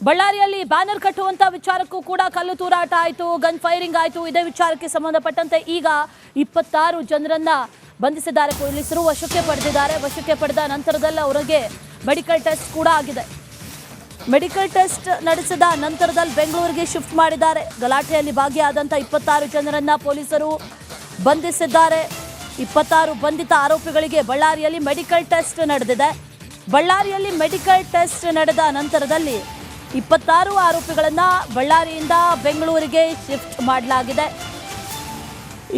ಬಳ್ಳಾರಿಯಲ್ಲಿ ಬ್ಯಾನರ್ ಕಟ್ಟುವಂತ ವಿಚಾರಕ್ಕೂ ಕೂಡ ಕಲ್ಲು ತೂರಾಟ ಆಯಿತು, ಗನ್ ಫೈರಿಂಗ್ ಆಯಿತು. ಇದೇ ವಿಚಾರಕ್ಕೆ ಸಂಬಂಧಪಟ್ಟಂತೆ ಈಗ 26 ಜನರನ್ನ ಬಂಧಿಸಿದ್ದಾರೆ ಪೊಲೀಸರು, ವಶಕ್ಕೆ ಪಡೆದಿದ್ದಾರೆ. ವಶಕ್ಕೆ ಪಡೆದ ನಂತರದಲ್ಲಿ ಅವರಿಗೆ ಮೆಡಿಕಲ್ ಟೆಸ್ಟ್ ಕೂಡ ಆಗಿದೆ. ಮೆಡಿಕಲ್ ಟೆಸ್ಟ್ ನಡೆಸಿದ ನಂತರದಲ್ಲಿ ಬೆಂಗಳೂರಿಗೆ ಶಿಫ್ಟ್ ಮಾಡಿದ್ದಾರೆ. ಗಲಾಟೆಯಲ್ಲಿ ಭಾಗಿಯಾದಂಥ 26 ಜನರನ್ನ ಪೊಲೀಸರು ಬಂಧಿಸಿದ್ದಾರೆ. 26 ಬಂಧಿತ ಆರೋಪಿಗಳಿಗೆ ಬಳ್ಳಾರಿಯಲ್ಲಿ ಮೆಡಿಕಲ್ ಟೆಸ್ಟ್ ನಡೆದಿದೆ. ಬಳ್ಳಾರಿಯಲ್ಲಿ ಮೆಡಿಕಲ್ ಟೆಸ್ಟ್ ನಡೆದ ನಂತರದಲ್ಲಿ 26 ಆರೋಪಿಗಳನ್ನ ಬಳ್ಳಾರಿಯಿಂದ ಬೆಂಗಳೂರಿಗೆ ಶಿಫ್ಟ್ ಮಾಡಲಾಗಿದೆ.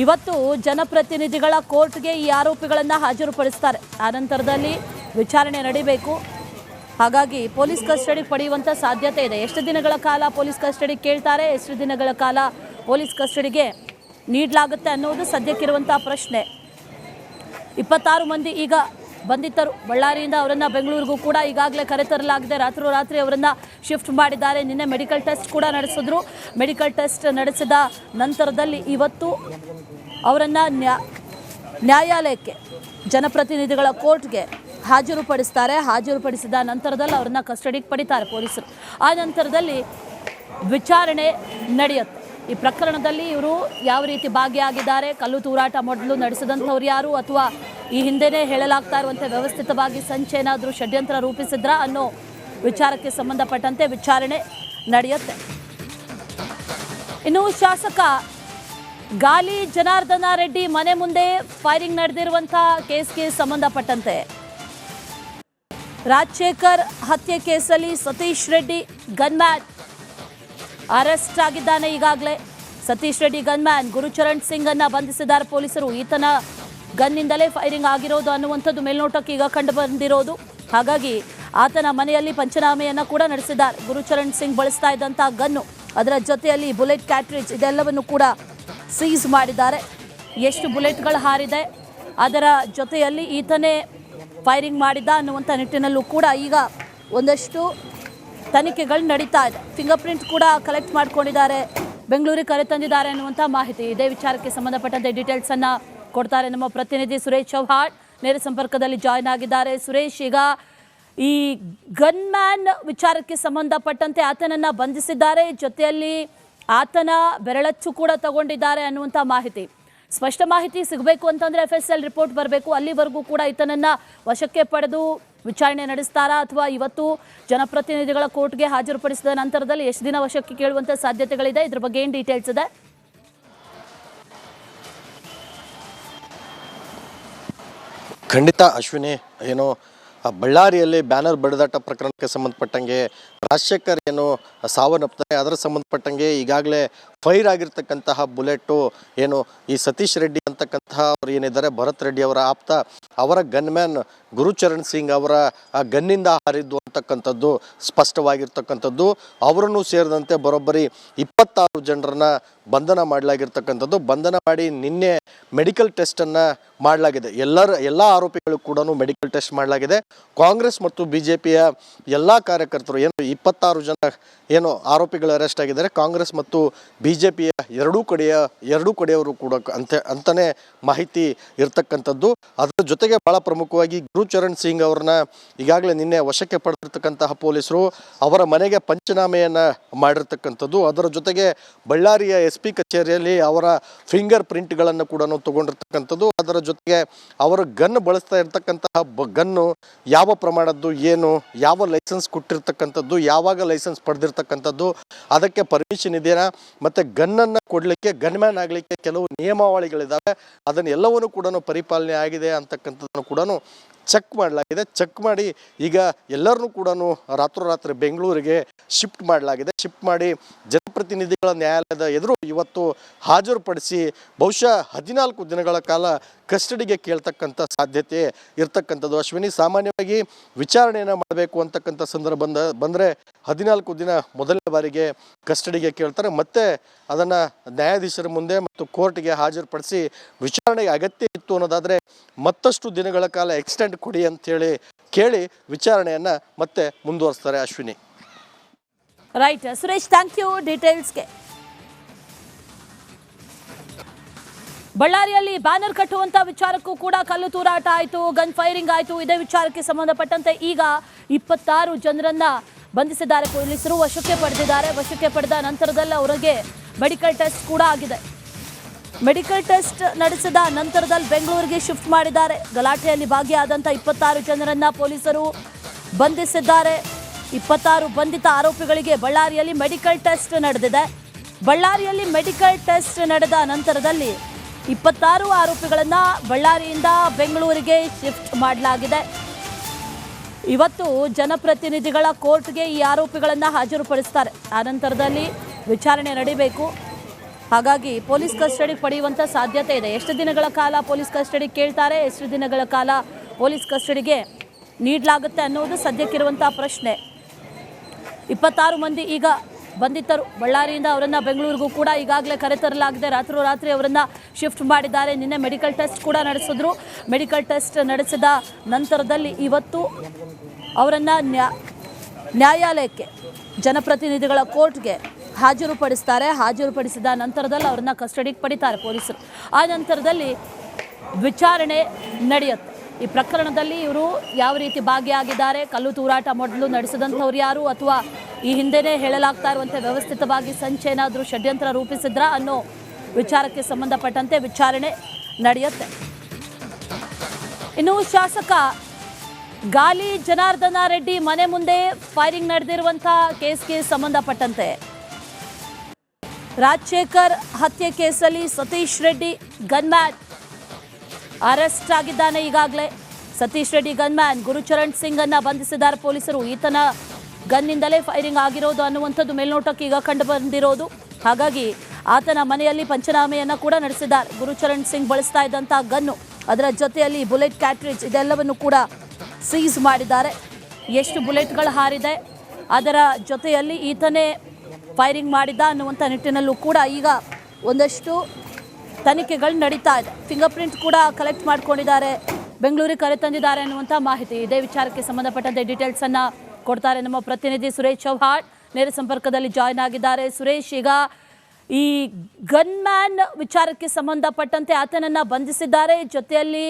ಇವತ್ತು ಜನಪ್ರತಿನಿಧಿಗಳ ಕೋರ್ಟ್ಗೆ ಈ ಆರೋಪಿಗಳನ್ನ ಹಾಜರುಪಡಿಸ್ತಾರೆ. ಆ ನಂತರದಲ್ಲಿ ವಿಚಾರಣೆ ನಡೀಬೇಕು. ಹಾಗಾಗಿ ಪೊಲೀಸ್ ಕಸ್ಟಡಿ ಪಡೆಯುವಂಥ ಸಾಧ್ಯತೆ ಇದೆ. ಎಷ್ಟು ದಿನಗಳ ಕಾಲ ಪೊಲೀಸ್ ಕಸ್ಟಡಿ ಕೇಳ್ತಾರೆ, ಎಷ್ಟು ದಿನಗಳ ಕಾಲ ಪೊಲೀಸ್ ಕಸ್ಟಡಿಗೆ ನೀಡಲಾಗುತ್ತೆ ಅನ್ನೋದು ಸದ್ಯಕ್ಕಿರುವಂಥ ಪ್ರಶ್ನೆ. 26 ಮಂದಿ ಈಗ ಬಂಧಿತರು. ಬಳ್ಳಾರಿಯಿಂದ ಅವರನ್ನು ಬೆಂಗಳೂರಿಗೂ ಕೂಡ ಈಗಾಗಲೇ ಕರೆತರಲಾಗಿದೆ. ರಾತ್ರೋರಾತ್ರಿ ಅವರನ್ನು ಶಿಫ್ಟ್ ಮಾಡಿದ್ದಾರೆ. ನಿನ್ನೆ ಮೆಡಿಕಲ್ ಟೆಸ್ಟ್ ಕೂಡ ನಡೆಸಿದ್ರು. ಮೆಡಿಕಲ್ ಟೆಸ್ಟ್ ನಡೆಸಿದ ನಂತರದಲ್ಲಿ ಇವತ್ತು ಅವರನ್ನು ನ್ಯಾಯಾಲಯಕ್ಕೆ, ಜನಪ್ರತಿನಿಧಿಗಳ ಕೋರ್ಟ್ಗೆ ಹಾಜರುಪಡಿಸ್ತಾರೆ. ಹಾಜರುಪಡಿಸಿದ ನಂತರದಲ್ಲಿ ಅವ್ರನ್ನ ಕಸ್ಟಡಿಗೆ ಪಡಿತಾರೆ ಪೊಲೀಸರು. ಆ ನಂತರದಲ್ಲಿ ವಿಚಾರಣೆ ನಡೆಯುತ್ತೆ. ಈ ಪ್ರಕರಣದಲ್ಲಿ ಇವರು ಯಾವ ರೀತಿ ಭಾಗಿಯಾಗಿದ್ದಾರೆ, ಕಲ್ಲು ತೂರಾಟ ಮೊದಲು ನಡೆಸಿದಂಥವ್ರು ಯಾರು, ಅಥವಾ ಈ ಹಿಂದೆನೇ ಹೇಳಲಾಗ್ತಾ ಇರುವಂತೆ ವ್ಯವಸ್ಥಿತವಾಗಿ ಸಂಚೆ ಏನಾದರೂ ಷಡ್ಯಂತ್ರ ರೂಪಿಸಿದ್ರಾ ಅನ್ನೋ ವಿಚಾರಕ್ಕೆ ಸಂಬಂಧಪಟ್ಟಂತೆ ವಿಚಾರಣೆ ನಡೆಯುತ್ತೆ. ಇನ್ನು ಶಾಸಕ ಗಾಲಿ ಜನಾರ್ದನ ರೆಡ್ಡಿ ಮನೆ ಮುಂದೆ ಫೈರಿಂಗ್ ನಡೆದಿರುವಂಥ ಕೇಸ್ಗೆ ಸಂಬಂಧಪಟ್ಟಂತೆ ರಾಜಶೇಖರ್ ಹತ್ಯೆ ಕೇಸಲ್ಲಿ ಸತೀಶ್ ರೆಡ್ಡಿ ಗನ್ಮ್ಯಾನ್ ಅರೆಸ್ಟ್ ಆಗಿದ್ದಾನೆ. ಈಗಾಗಲೇ ಸತೀಶ್ ರೆಡ್ಡಿ ಗನ್ಮ್ಯಾನ್ ಗುರುಚರಣ್ ಸಿಂಗ್ ಅನ್ನ ಬಂಧಿಸಿದ್ದಾರೆ ಪೊಲೀಸರು. ಈತನ ಗನ್ನಿಂದಲೇ ಫೈರಿಂಗ್ ಆಗಿರೋದು ಅನ್ನುವಂಥದ್ದು ಮೇಲ್ನೋಟಕ್ಕೆ ಈಗ ಕಂಡು ಬಂದಿರೋದು. ಹಾಗಾಗಿ ಆತನ ಮನೆಯಲ್ಲಿ ಪಂಚನಾಮೆಯನ್ನು ಕೂಡ ನಡೆಸಿದ್ದಾರೆ. ಗುರುಚರಣ್ ಸಿಂಗ್ ಬಳಸ್ತಾ ಇದ್ದಂಥ ಗನ್ನು, ಅದರ ಜೊತೆಯಲ್ಲಿ ಬುಲೆಟ್ ಕ್ಯಾಟ್ರಿಜ್, ಇದೆಲ್ಲವನ್ನು ಕೂಡ ಸೀಸ್ ಮಾಡಿದ್ದಾರೆ. ಎಷ್ಟು ಬುಲೆಟ್ಗಳು ಹಾರಿದೆ, ಅದರ ಜೊತೆಯಲ್ಲಿ ಈತನೇ ಫೈರಿಂಗ್ ಮಾಡಿದ್ದ ಅನ್ನುವಂಥ ನಿಟ್ಟಿನಲ್ಲೂ ಕೂಡ ಈಗ ಒಂದಷ್ಟು ತನಿಖೆಗಳು ನಡೀತಾ ಇದೆ. ಫಿಂಗರ್ ಪ್ರಿಂಟ್ ಕೂಡ ಕಲೆಕ್ಟ್ ಮಾಡ್ಕೊಂಡಿದ್ದಾರೆ, ಬೆಂಗಳೂರಿಗೆ ಕರೆತಂದಿದ್ದಾರೆ ಅನ್ನುವಂಥ ಮಾಹಿತಿ. ಇದೇ ವಿಚಾರಕ್ಕೆ ಸಂಬಂಧಪಟ್ಟಂತೆ ಡೀಟೇಲ್ಸ್ ಅನ್ನ ಕೊಡ್ತಾರೆ ನಮ್ಮ ಪ್ರತಿನಿಧಿ ಸುರೇಶ್ ಚೌಹಾಣ್, ನೇರ ಸಂಪರ್ಕದಲ್ಲಿ ಜಾಯ್ನ್ ಆಗಿದ್ದಾರೆ. ಸುರೇಶ್, ಈಗ ಈ ಗನ್ ಮ್ಯಾನ್ ವಿಚಾರಕ್ಕೆ ಸಂಬಂಧಪಟ್ಟಂತೆ ಆತನನ್ನ ಬಂಧಿಸಿದ್ದಾರೆ, ಜೊತೆಯಲ್ಲಿ ಆತನ ಬೆರಳಚ್ಚು ಕೂಡ ತಗೊಂಡಿದ್ದಾರೆ ಅನ್ನುವಂಥ ಮಾಹಿತಿ. ಸ್ಪಷ್ಟ ಮಾಹಿತಿ ಸಿಗಬೇಕು ಅಂತಂದ್ರೆ FSL ರಿಪೋರ್ಟ್ ಬರಬೇಕು. ಅಲ್ಲಿವರೆಗೂ ಕೂಡ ಈತನನ್ನ ವಶಕ್ಕೆ ಪಡೆದು ವಿಚಾರಣೆ ನಡೆಸ್ತಾರಾ, ಅಥವಾ ಇವತ್ತು ಜನಪ್ರತಿನಿಧಿಗಳ ಕೋರ್ಟ್ಗೆ ಹಾಜರುಪಡಿಸಿದ ನಂತರದಲ್ಲಿ ಎಷ್ಟು ದಿನ ವಶಕ್ಕೆ ಕೇಳುವಂಥ ಸಾಧ್ಯತೆಗಳಿದೆ? ಇದ್ರ ಬಗ್ಗೆ ಏನು ಡೀಟೇಲ್ಸ್ ಇದೆ? ಖಂಡಿತ ಅಶ್ವಿನಿ, ಏನು ಬಳ್ಳಾರಿಯಲ್ಲಿ ಬ್ಯಾನರ್ ಬಡಿದಾಟ ಪ್ರಕರಣಕ್ಕೆ ಸಂಬಂಧಪಟ್ಟಂಗೆ ರಾಜಶೇಖರ್ ಏನು ಸಾವನ್ನಪ್ತಾರೆ, ಅದರ ಸಂಬಂಧಪಟ್ಟಂಗೆ ಈಗಾಗಲೇ ಫೈರ್ ಆಗಿರ್ತಕ್ಕಂತಹ ಬುಲೆಟು ಏನು ಈ ಸತೀಶ್ ರೆಡ್ಡಿ ಅಂತಕ್ಕಂತಹ ಅವರು ಏನಿದ್ದಾರೆ ಭರತ್ ರೆಡ್ಡಿ ಅವರ ಆಪ್ತ, ಅವರ ಗನ್ಮ್ಯಾನ್ ಗುರುಚರಣ್ ಸಿಂಗ್ ಅವರ ಗನ್ನಿಂದ ಹಾರಿದ್ದು ಅಂತಕ್ಕಂಥದ್ದು ಸ್ಪಷ್ಟವಾಗಿರ್ತಕ್ಕಂಥದ್ದು. ಅವರನ್ನು ಸೇರಿದಂತೆ ಬರೋಬ್ಬರಿ 26 ಜನರನ್ನ ಬಂಧನ ಮಾಡಲಾಗಿರ್ತಕ್ಕಂಥದ್ದು. ಬಂಧನ ಮಾಡಿ ನಿನ್ನೆ ಮೆಡಿಕಲ್ ಟೆಸ್ಟನ್ನು ಮಾಡಲಾಗಿದೆ. ಎಲ್ಲ ಆರೋಪಿಗಳು ಕೂಡ ಮೆಡಿಕಲ್ ಟೆಸ್ಟ್ ಮಾಡಲಾಗಿದೆ. ಕಾಂಗ್ರೆಸ್ ಮತ್ತು BJPಯ ಎಲ್ಲ ಕಾರ್ಯಕರ್ತರು ಏನು 26 ಜನ ಏನು ಆರೋಪಿಗಳು ಅರೆಸ್ಟ್ ಆಗಿದ್ದಾರೆ, ಕಾಂಗ್ರೆಸ್ ಮತ್ತು BJPಯ ಎರಡೂ ಕಡೆಯವರು ಕೂಡ ಅಂತಾನೆ ಮಾಹಿತಿ ಇರ್ತಕ್ಕಂಥದ್ದು. ಅದರ ಜೊತೆಗೆ ಬಹಳ ಪ್ರಮುಖವಾಗಿ ಗುರುಚರಣ್ ಸಿಂಗ್ ಅವ್ರನ್ನ ಈಗಾಗಲೇ ನಿನ್ನೆ ವಶಕ್ಕೆ ಪಡೆದಿರ್ತಕ್ಕಂತಹ ಪೊಲೀಸರು ಅವರ ಮನೆಗೆ ಪಂಚನಾಮೆಯನ್ನು ಮಾಡಿರ್ತಕ್ಕಂಥದ್ದು. ಅದರ ಜೊತೆಗೆ ಬಳ್ಳಾರಿಯ SP ಕಚೇರಿಯಲ್ಲಿ ಅವರ ಫಿಂಗರ್ ಪ್ರಿಂಟ್ಗಳನ್ನು ಕೂಡ ತಗೊಂಡಿರ್ತಕ್ಕಂಥದ್ದು. ಅದರ ಜೊತೆಗೆ ಅವರು ಗನ್ ಬಳಸ್ತಾ ಇರ್ತಕ್ಕಂತಹ ಗನ್ನು ಯಾವ ಪ್ರಮಾಣದ್ದು, ಏನು, ಯಾವ ಲೈಸೆನ್ಸ್ ಕೊಟ್ಟಿರ್ತಕ್ಕಂಥದ್ದು, ಯಾವಾಗ ಲೈಸೆನ್ಸ್ ಪಡೆದಿರ್ತಕ್ಕಂಥದ್ದು, ಅದಕ್ಕೆ ಪರ್ಮಿಷನ್ ಇದೆಯಾ, ಮತ್ತು ಗನ್ನನ್ನು ಕೊಡಲಿಕ್ಕೆ, ಗನ್ ಮ್ಯಾನ್ ಆಗಲಿಕ್ಕೆ ಕೆಲವು ನಿಯಮಾವಳಿಗಳಿದ್ದಾವೆ. ಅದನ್ನು ಎಲ್ಲವನ್ನೂ ಕೂಡ ಪರಿಪಾಲನೆ ಆಗಿದೆ ಅಂತಕ್ಕಂಥದ್ದನ್ನು ಕೂಡ ಚೆಕ್ ಮಾಡಲಾಗಿದೆ. ಚೆಕ್ ಮಾಡಿ ಈಗ ಎಲ್ಲರನ್ನೂ ಕೂಡ ರಾತ್ರೋರಾತ್ರಿ ಬೆಂಗಳೂರಿಗೆ ಶಿಫ್ಟ್ ಮಾಡಲಾಗಿದೆ. ಶಿಫ್ಟ್ ಮಾಡಿ ಜನಪ್ರತಿನಿಧಿಗಳ ನ್ಯಾಯಾಲಯದ ಎದುರು ಇವತ್ತು ಹಾಜರುಪಡಿಸಿ ಬಹುಶಃ 14 ದಿನಗಳ ಕಾಲ ಕಸ್ಟಡಿಗೆ ಕೇಳ್ತಕ್ಕಂಥ ಸಾಧ್ಯತೆ ಇರ್ತಕ್ಕಂಥದ್ದು. ಅಶ್ವಿನಿ, ಸಾಮಾನ್ಯವಾಗಿ ವಿಚಾರಣೆಯನ್ನು ಮಾಡಬೇಕು ಅಂತಕ್ಕಂಥ ಸಂದರ್ಭ ಬಂದರೆ 14 ದಿನ ಮೊದಲನೇ ಬಾರಿಗೆ ಕಸ್ಟಡಿಗೆ ಕೇಳ್ತಾರೆ. ಮತ್ತೆ ಅದನ್ನು ನ್ಯಾಯಾಧೀಶರ ಮುಂದೆ ಮತ್ತು ಕೋರ್ಟ್ಗೆ ಹಾಜರುಪಡಿಸಿ ವಿಚಾರಣೆಗೆ ಅಗತ್ಯ ಇತ್ತು ಅನ್ನೋದಾದರೆ ಮತ್ತಷ್ಟು ದಿನಗಳ ಕಾಲ ಎಕ್ಸ್ಟೆಂಡ್ ಕೊಡಿ ಅಂತೇಳಿ ಕೇಳಿ ವಿಚಾರಣೆಯನ್ನು ಮತ್ತೆ ಮುಂದುವರಿಸ್ತಾರೆ. Ashwini. Right Suresh, thank you ಡೀಟೇಲ್ಸ್ಗೆ. ಬಳ್ಳಾರಿಯಲ್ಲಿ ಬ್ಯಾನರ್ ಕಟ್ಟುವಂತ ವಿಚಾರಕ್ಕೂ ಕೂಡ ಕಲ್ಲು ತೂರಾಟ ಆಯಿತು, ಗನ್ ಫೈರಿಂಗ್ ಆಯಿತು. ಇದೇ ವಿಚಾರಕ್ಕೆ ಸಂಬಂಧಪಟ್ಟಂತೆ ಈಗ 26 ಜನರನ್ನ ಬಂಧಿಸಿದ್ದಾರೆ ಪೊಲೀಸರು. ವಶಕ್ಕೆ ಪಡೆದಿದ್ದಾರೆ. ವಶಕ್ಕೆ ಪಡೆದ ನಂತರದಲ್ಲಿ ಅವರಿಗೆ ಮೆಡಿಕಲ್ ಟೆಸ್ಟ್ ಕೂಡ ಆಗಿದೆ. ಮೆಡಿಕಲ್ ಟೆಸ್ಟ್ ನಡೆಸಿದ ನಂತರದಲ್ಲಿ ಬೆಂಗಳೂರಿಗೆ ಶಿಫ್ಟ್ ಮಾಡಿದ್ದಾರೆ. ಗಲಾಟೆಯಲ್ಲಿ ಭಾಗಿಯಾದಂಥ 26 ಜನರನ್ನ ಪೊಲೀಸರು ಬಂಧಿಸಿದ್ದಾರೆ. 26 ಬಂಧಿತ ಆರೋಪಿಗಳಿಗೆ ಬಳ್ಳಾರಿಯಲ್ಲಿ ಮೆಡಿಕಲ್ ಟೆಸ್ಟ್ ನಡೆದಿದೆ. ಬಳ್ಳಾರಿಯಲ್ಲಿ ಮೆಡಿಕಲ್ ಟೆಸ್ಟ್ ನಡೆದ ನಂತರದಲ್ಲಿ 26 ಆರೋಪಿಗಳನ್ನು ಬಳ್ಳಾರಿಯಿಂದ ಬೆಂಗಳೂರಿಗೆ ಶಿಫ್ಟ್ ಮಾಡಲಾಗಿದೆ. ಇವತ್ತು ಜನಪ್ರತಿನಿಧಿಗಳ ಕೋರ್ಟ್ಗೆ ಈ ಆರೋಪಿಗಳನ್ನು ಹಾಜರುಪಡಿಸ್ತಾರೆ. ಆ ನಂತರದಲ್ಲಿ ವಿಚಾರಣೆ ನಡೀಬೇಕು. ಹಾಗಾಗಿ ಪೊಲೀಸ್ ಕಸ್ಟಡಿ ಪಡೆಯುವಂಥ ಸಾಧ್ಯತೆ ಇದೆ. ಎಷ್ಟು ದಿನಗಳ ಕಾಲ ಪೊಲೀಸ್ ಕಸ್ಟಡಿ ಕೇಳ್ತಾರೆ, ಎಷ್ಟು ದಿನಗಳ ಕಾಲ ಪೊಲೀಸ್ ಕಸ್ಟಡಿಗೆ ನೀಡಲಾಗುತ್ತೆ ಅನ್ನೋದು ಸದ್ಯಕ್ಕಿರುವಂಥ ಪ್ರಶ್ನೆ. 26 ಮಂದಿ ಈಗ ಬಂಧಿತರು. ಬಳ್ಳಾರಿಯಿಂದ ಅವರನ್ನು ಬೆಂಗಳೂರಿಗೂ ಕೂಡ ಈಗಾಗಲೇ ಕರೆತರಲಾಗಿದೆ. ರಾತ್ರೋರಾತ್ರಿ ಅವರನ್ನು ಶಿಫ್ಟ್ ಮಾಡಿದ್ದಾರೆ. ನಿನ್ನೆ ಮೆಡಿಕಲ್ ಟೆಸ್ಟ್ ಕೂಡ ನಡೆಸಿದ್ರು. ಮೆಡಿಕಲ್ ಟೆಸ್ಟ್ ನಡೆಸಿದ ನಂತರದಲ್ಲಿ ಇವತ್ತು ಅವರನ್ನು ನ್ಯಾಯಾಲಯಕ್ಕೆ, ಜನಪ್ರತಿನಿಧಿಗಳ ಕೋರ್ಟ್ಗೆ ಹಾಜರುಪಡಿಸ್ತಾರೆ. ಹಾಜರುಪಡಿಸಿದ ನಂತರದಲ್ಲಿ ಅವರನ್ನು ಕಸ್ಟಡಿಗೆ ಪಡಿತಾರೆ ಪೊಲೀಸರು. ಆ ನಂತರದಲ್ಲಿ ವಿಚಾರಣೆ ನಡೆಯುತ್ತೆ. ಈ ಪ್ರಕರಣದಲ್ಲಿ ಇವರು ಯಾವ ರೀತಿ ಭಾಗಿಯಾಗಿದ್ದಾರೆ, ಕಲ್ಲು ತೂರಾಟ ಮೊದಲು ನಡೆಸಿದಂಥವ್ರು ಯಾರು, ಅಥವಾ ಈ ಹಿಂದೆನೇ ಹೇಳಲಾಗ್ತಾ ಇರುವಂತೆ ವ್ಯವಸ್ಥಿತವಾಗಿ ಸಂಚೆ ಏನಾದರೂ ಷಡ್ಯಂತ್ರ ರೂಪಿಸಿದ್ರ ಅನ್ನೋ ವಿಚಾರಕ್ಕೆ ಸಂಬಂಧಪಟ್ಟಂತೆ ವಿಚಾರಣೆ ನಡೆಯುತ್ತೆ. ಇನ್ನು ಶಾಸಕ ಗಾಲಿ ಜನಾರ್ದನ ರೆಡ್ಡಿ ಮನೆ ಮುಂದೆ ಫೈರಿಂಗ್ ನಡೆದಿರುವಂಥ ಕೇಸ್ಗೆ ಸಂಬಂಧಪಟ್ಟಂತೆ ರಾಜಶೇಖರ್ ಹತ್ಯೆ ಕೇಸಲ್ಲಿ ಸತೀಶ್ ರೆಡ್ಡಿ ಗನ್ಮ್ಯಾನ್ ಅರೆಸ್ಟ್ ಆಗಿದ್ದಾನೆ. ಈಗಾಗಲೇ ಸತೀಶ್ ರೆಡ್ಡಿ ಗನ್ಮ್ಯಾನ್ ಗುರುಚರಣ್ ಸಿಂಗ್ ಅನ್ನ ಬಂಧಿಸಿದ್ದಾರೆ ಪೊಲೀಸರು. ಈತನ ಗನ್ನಿಂದಲೇ ಫೈರಿಂಗ್ ಆಗಿರೋದು ಅನ್ನುವಂಥದ್ದು ಮೇಲ್ನೋಟಕ್ಕೆ ಈಗ ಕಂಡು ಬಂದಿರೋದು. ಹಾಗಾಗಿ ಆತನ ಮನೆಯಲ್ಲಿ ಪಂಚನಾಮೆಯನ್ನು ಕೂಡ ನಡೆಸಿದ್ದಾರೆ. ಗುರುಚರಣ್ ಸಿಂಗ್ ಬಳಸ್ತಾ ಇದ್ದಂಥ ಗನ್ನು, ಅದರ ಜೊತೆಯಲ್ಲಿ ಬುಲೆಟ್ ಕ್ಯಾಟ್ರಿಜ್ ಇದೆಲ್ಲವನ್ನು ಕೂಡ ಸೀಸ್ ಮಾಡಿದ್ದಾರೆ. ಎಷ್ಟು ಬುಲೆಟ್ಗಳು ಹಾರಿದೆ, ಅದರ ಜೊತೆಯಲ್ಲಿ ಈತನೇ ಫೈರಿಂಗ್ ಮಾಡಿದ್ದ ಅನ್ನುವಂಥ ನಿಟ್ಟಿನಲ್ಲೂ ಕೂಡ ಈಗ ಒಂದಷ್ಟು ತನಿಖೆಗಳು ನಡೀತಾ ಇದೆ. ಫಿಂಗರ್ ಪ್ರಿಂಟ್ ಕೂಡ ಕಲೆಕ್ಟ್ ಮಾಡ್ಕೊಂಡಿದ್ದಾರೆ, ಬೆಂಗಳೂರಿಗೆ ಕರೆತಂದಿದ್ದಾರೆ ಅನ್ನುವಂಥ ಮಾಹಿತಿ. ಇದೇ ವಿಚಾರಕ್ಕೆ ಸಂಬಂಧಪಟ್ಟಂತೆ ಡೀಟೇಲ್ಸನ್ನು ಕೊಡ್ತಾರೆ ನಮ್ಮ ಪ್ರತಿನಿಧಿ ಸುರೇಶ್ ಚೌಹಾಣ್. ನೇರ ಸಂಪರ್ಕದಲ್ಲಿ ಜಾಯ್ನ್ ಆಗಿದ್ದಾರೆ. ಸುರೇಶ್, ಈಗ ಈ ಗನ್ ಮ್ಯಾನ್ ವಿಚಾರಕ್ಕೆ ಸಂಬಂಧಪಟ್ಟಂತೆ ಆತನನ್ನು ಬಂಧಿಸಿದ್ದಾರೆ, ಜೊತೆಯಲ್ಲಿ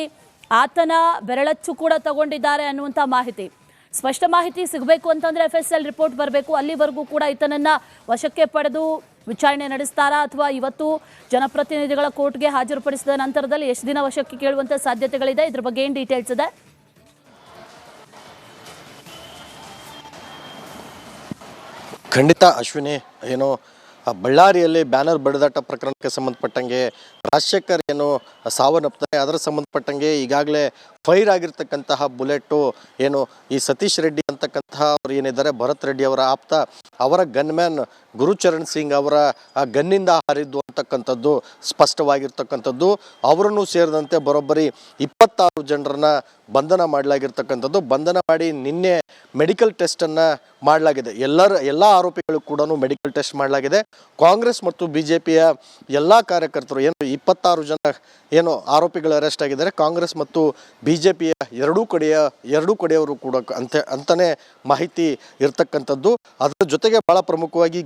ಆತನ ಬೆರಳಚ್ಚು ಕೂಡ ತಗೊಂಡಿದ್ದಾರೆ ಅನ್ನುವಂಥ ಮಾಹಿತಿ. ಸ್ಪಷ್ಟ ಮಾಹಿತಿ ಸಿಗಬೇಕು ಅಂತಂದರೆ FSL ರಿಪೋರ್ಟ್ ಬರಬೇಕು. ಅಲ್ಲಿವರೆಗೂ ಕೂಡ ಈತನನ್ನು ವಶಕ್ಕೆ ಪಡೆದು ವಿಚಾರಣೆ ನಡೆಸ್ತಾರಾ, ಅಥವಾ ಇವತ್ತು ಜನಪ್ರತಿನಿಧಿಗಳ ಕೋರ್ಟ್ಗೆ ಹಾಜರುಪಡಿಸಿದ ನಂತರದಲ್ಲಿ ಎಷ್ಟು ದಿನ ವಶಕ್ಕೆ ಕೇಳುವಂಥ ಸಾಧ್ಯತೆಗಳಿದೆ? ಇದ್ರ ಬಗ್ಗೆ ಏನು ಡೀಟೇಲ್ಸ್ ಇದೆ? ಖಂಡಿತ ಅಶ್ವಿನಿ, ಏನು ಬಳ್ಳಾರಿಯಲ್ಲಿ ಬ್ಯಾನರ್ ಬಡಿದಾಟ ಪ್ರಕರಣಕ್ಕೆ ಸಂಬಂಧಪಟ್ಟಂಗೆ ರಾಜಶೇಖರ್ ಏನು ಸಾವನ್ನಪ್ತಾರೆ, ಅದರ ಸಂಬಂಧಪಟ್ಟಂಗೆ ಈಗಾಗಲೇ ಫೈರ್ ಆಗಿರ್ತಕ್ಕಂತಹ ಬುಲೆಟು ಏನು ಈ ಸತೀಶ್ ರೆಡ್ಡಿ ಅಂತಕ್ಕಂತಹ ಅವ್ರು ಏನಿದ್ದಾರೆ ಭರತ್ ರೆಡ್ಡಿ ಅವರ ಆಪ್ತ, ಅವರ ಗನ್ಮ್ಯಾನ್ ಗುರುಚರಣ್ ಸಿಂಗ್ ಅವರ ಗನ್ನಿಂದ ಹಾರಿದ್ದು ಅಂತಕ್ಕಂಥದ್ದು ಸ್ಪಷ್ಟವಾಗಿರ್ತಕ್ಕಂಥದ್ದು. ಅವರನ್ನು ಸೇರಿದಂತೆ ಬರೋಬ್ಬರಿ 26 ಜನರನ್ನ ಬಂಧನ ಮಾಡಲಾಗಿರ್ತಕ್ಕಂಥದ್ದು. ಬಂಧನ ಮಾಡಿ ನಿನ್ನೆ ಮೆಡಿಕಲ್ ಟೆಸ್ಟನ್ನು ಮಾಡಲಾಗಿದೆ. ಎಲ್ಲ ಆರೋಪಿಗಳು ಕೂಡ ಮೆಡಿಕಲ್ ಟೆಸ್ಟ್ ಮಾಡಲಾಗಿದೆ. ಕಾಂಗ್ರೆಸ್ ಮತ್ತು BJPಯ ಎಲ್ಲ ಕಾರ್ಯಕರ್ತರು ಏನು 26 ಜನ ಏನು ಆರೋಪಿಗಳು ಅರೆಸ್ಟ್ ಆಗಿದ್ದಾರೆ, ಕಾಂಗ್ರೆಸ್ ಮತ್ತು BJPಯ ಎರಡೂ ಕಡೆಯವರು ಕೂಡ ಅಂತಾನೆ ಮಾಹಿತಿ ಇರ್ತಕ್ಕಂಥದ್ದು. ಅದರ ಜೊತೆಗೆ ಬಹಳ ಪ್ರಮುಖವಾಗಿ